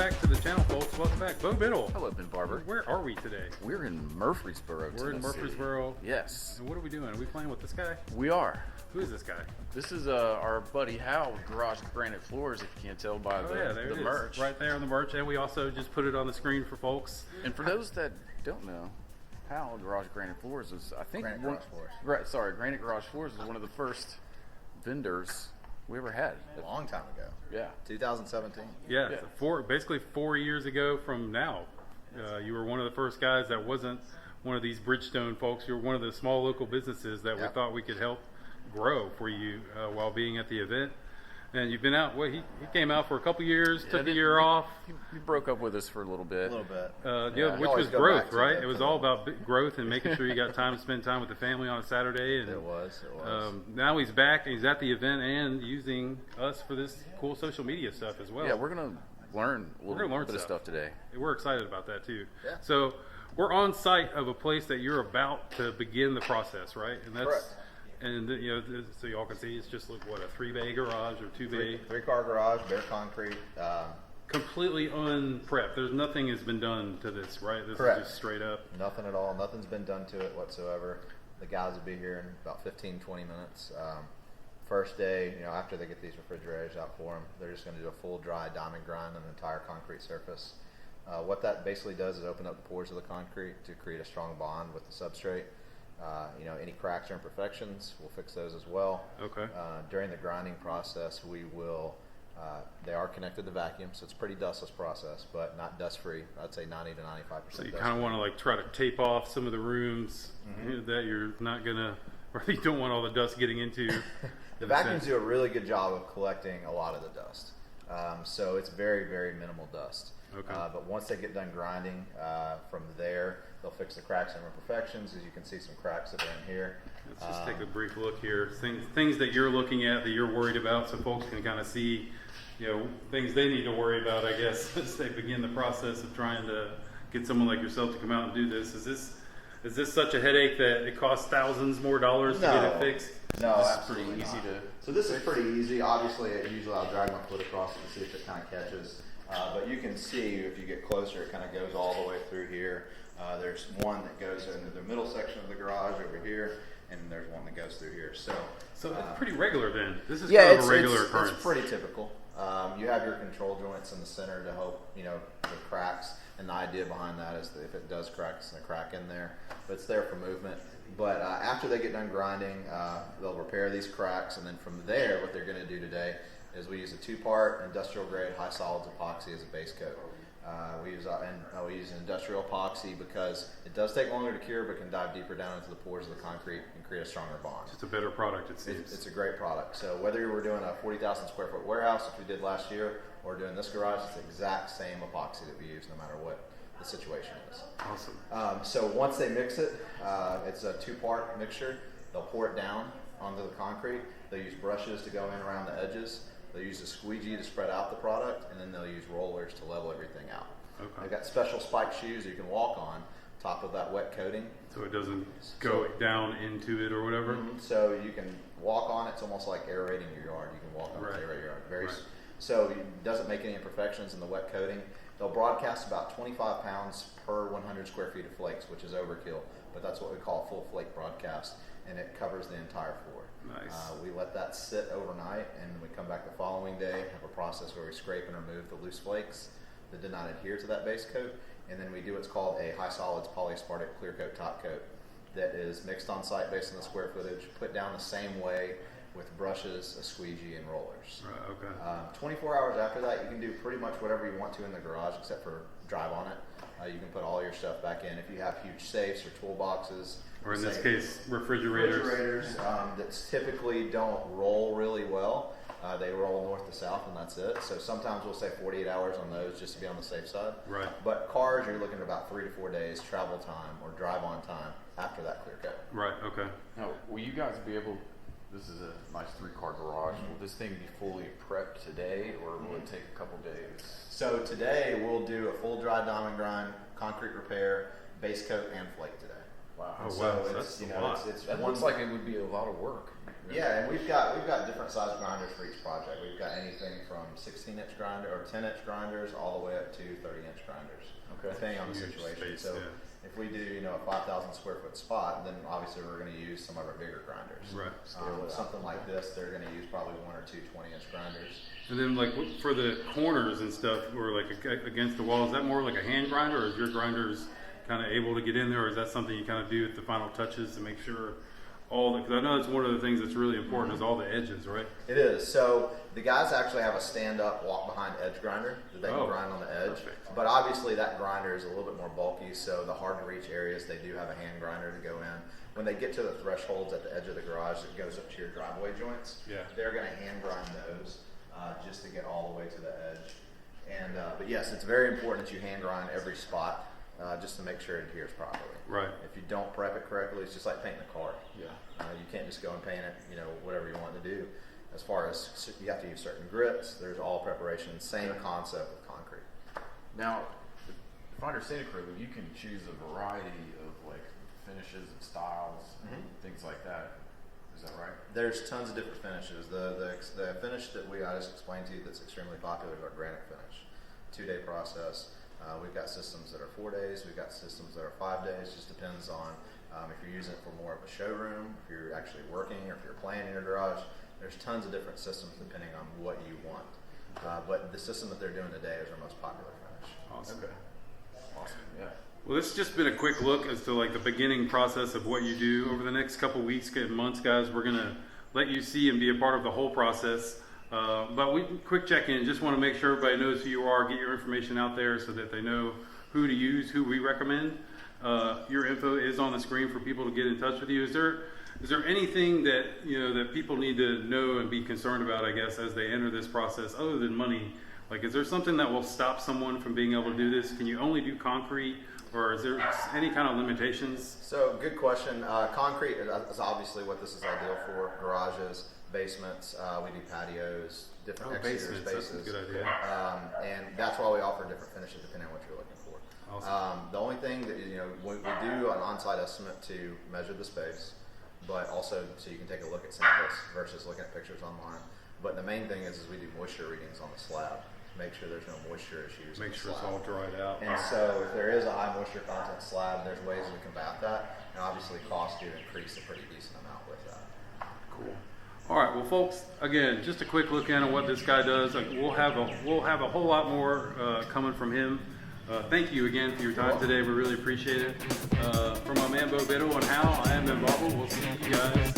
back to the channel, folks. Welcome back. Bo Biddle. Hello, Ben Barber. Where are we today? We're in Murfreesboro, We're in Tennessee. Murfreesboro. Yes. And what are we doing? Are we playing with this guy? We are. Who is this guy? This is our buddy Hal with Garage Granite Floors, if you can't tell by the merch. Right there on the merch. And we also just put it on the screen for folks. And for those that don't know, Hal Garage Granite Floors is, I think, Granite Garage Floors. Granite Garage Floors is one of the first vendors we ever had. A long time ago. Yeah. 2017. Yeah. Basically 4 years ago from now. You were one of the first guys that wasn't one of these Bridgestone folks. You were one of the small local businesses that we thought we could help grow for you while being at the event. And you've been out. Well, he came out for a couple years, took a year off. He broke up with us for a little bit. Which was growth, right? It was all about growth and making sure you got time to spend time with the family on a Saturday. And It was. now he's back. He's at the event and using us for this cool social media stuff as well. Yeah, we're gonna learn a little bit of stuff today. We're excited about that too. Yeah. So we're on site of a place that you're about to begin the process, right? And that's Correct. And so y'all can see, it's just like what, a 3-bay garage or 2-bay, Three-car garage, bare concrete. completely unprepped. There's nothing has been done to this, right? This Correct. is just straight up. Nothing at all. Nothing's been done to it whatsoever. The guys will be here in about 15, 20 minutes. First day, after they get these refrigerators out for them, they're just going to do a full dry diamond grind on the entire concrete surface. What that basically does is open up the pores of the concrete to create a strong bond with the substrate. Any cracks or imperfections, we'll fix those as well. Okay. During the grinding process, we will, they are connected to vacuum, so it's a pretty dustless process, but not dust-free. I'd say 90 to 95% So you dust-free. kind of want to like try to tape off some of the rooms that you're not gonna, or you don't want all the dust getting into. The vacuums do a really good job of collecting a lot of the dust. So it's very, very minimal dust. Okay. But once they get done grinding, from there, they'll fix the cracks and imperfections. As you can see, some cracks that are in here. Let's just take a brief look here. Things that you're looking at that you're worried about, so folks can kind of see, things they need to worry about, I guess, as they begin the process of trying to get someone like yourself to come out and do this. Is this such a headache that it costs thousands more dollars to get it fixed? No, This is absolutely pretty easy not. to So this is pretty easy. Obviously, usually I'll drag my foot across it to see if it kind of catches. But you can see if you get closer, it kind of goes all the way through here. There's one that goes into the middle section of the garage over here, and there's one that goes through here. So it's pretty regular then. This is kind of a regular occurrence. It's pretty typical. You have your control joints in the center to help, the cracks. And the idea behind that is that if it does crack, it's going to crack in there. But it's there for movement. But after they get done grinding, they'll repair these cracks. And then from there, what they're going to do today is we use a 2-part industrial grade high solids epoxy as a base coat. We use an industrial epoxy because it does take longer to cure, but can dive deeper down into the pores of the concrete and create a stronger bond. It's a better product, it seems. It's a great product. So whether we're doing a 40,000 square foot warehouse, which we did last year, or doing this garage, it's the exact same epoxy that we use no matter what the situation is. Awesome. So once they mix it, it's a 2-part mixture. They'll pour it down onto the concrete. They'll use brushes to go in around the edges. They'll use a squeegee to spread out the product, and then they'll use rollers to level everything out. Okay. They've got special spike shoes you can walk on top of that wet coating. So it doesn't go down into it or whatever? So you can walk on it. It's almost like aerating your yard. You can walk on it to aerate your yard. So it doesn't make any imperfections in the wet coating. They'll broadcast about 25 pounds per 100 square feet of flakes, which is overkill, but that's what we call a full flake broadcast, and it covers the entire floor. Nice. We let that sit overnight, and we come back the following day, have a process where we scrape and remove the loose flakes that did not adhere to that base coat, and then we do what's called a high solids polyaspartic clear coat top coat that is mixed on site based on the square footage, put down the same way with brushes, a squeegee, and rollers. Right, okay. 24 hours after that, you can do pretty much whatever you want to in the garage except for drive on it. You can put all your stuff back in. If you have huge safes or toolboxes, Or in this case, refrigerators. That typically don't roll really well. They roll north to south, and that's it. So sometimes we'll say 48 hours on those just to be on the safe side. Right. But cars, you're looking at about 3 to 4 days travel time or drive on time after that clear coat. Right, okay. Now, will you guys be able? This is a nice 3-car garage. Will this thing be fully prepped today, or will it take a couple days? So today we'll do a full dry diamond grind, concrete repair, base coat, and flake today. Wow. Oh, So wow, it's, that's you a know, lot. it's That one- looks like it would be a lot of work. Yeah, and we've got different size grinders for each project. We've got anything from 16-inch grinder or 10-inch grinders all the way up to 30-inch grinders, Okay. depending on the Huge situation. space, So yeah. if we do, you know, a 5,000 square foot spot, then obviously we're going to use some of our bigger grinders. Right. Something like this, they're going to use probably 1 or 2 20-inch grinders. And then like for the corners and stuff, or like against the wall, is that more like a hand grinder, or is your grinders kind of able to get in there, or is that something you kind of do at the final touches to make sure all the, because I know that's one of the things that's really important is all the edges, right? It is. So the guys actually have a stand-up walk-behind edge grinder that they can Oh, grind on the edge. perfect. But obviously that grinder is a little bit more bulky, so the hard-to-reach areas, they do have a hand grinder to go in. When they get to the thresholds at the edge of the garage that goes up to your driveway joints, Yeah. they're going to hand grind those just to get all the way to the edge. And but yes, it's very important that you hand grind every spot just to make sure it adheres properly. Right. If you don't prep it correctly, it's just like painting a car. Yeah. You can't just go and paint it, you know, whatever you want to do. As far as you have to use certain grits, there's all preparation, same concept with concrete. Now, if I understand it correctly, you can choose a variety of like finishes and styles, and things like that. Is that right? There's tons of different finishes. The finish that I just explained to you that's extremely popular is our granite finish. 2-day process. We've got systems that are 4 days. We've got systems that are 5 days. Just depends on if you're using it for more of a showroom, if you're actually working, or if you're playing in your garage. There's tons of different systems depending on what you want. But the system that they're doing today is our most popular finish. Awesome. Okay. Awesome. Yeah. Well, this has just been a quick look as to like the beginning process of what you do over the next couple weeks and months, guys. We're gonna let you see and be a part of the whole process. But we quick check-in. Just want to make sure everybody knows who you are. Get your information out there so that they know who to use, who we recommend. Your info is on the screen for people to get in touch with you. Is there anything that that people need to know and be concerned about, I guess, as they enter this process, other than money? Like, is there something that will stop someone from being able to do this? Can you only do concrete, or is there any kind of limitations? So, good question. Concrete is obviously what this is ideal for. Garages, basements, we do patios, different exterior basements. spaces. That's a good idea. And that's why we offer different finishes depending on what you're looking for. Awesome. The only thing that, we do an on-site estimate to measure the space, but also so you can take a look at samples versus looking at pictures online. But the main thing is we do moisture readings on the slab. Make sure there's no moisture issues. Make in the sure it's slab. all dried out. And so if there is a high moisture content slab, there's ways we combat that. And obviously costs do increase a pretty decent amount with that. Cool. All right, well, folks, again, just a quick look in on what this guy does. We'll have a whole lot more coming from him. Thank you again for your time today. We really appreciate it. From my man Bo Biddle and Hal, I am Ben Bobble. We'll see you guys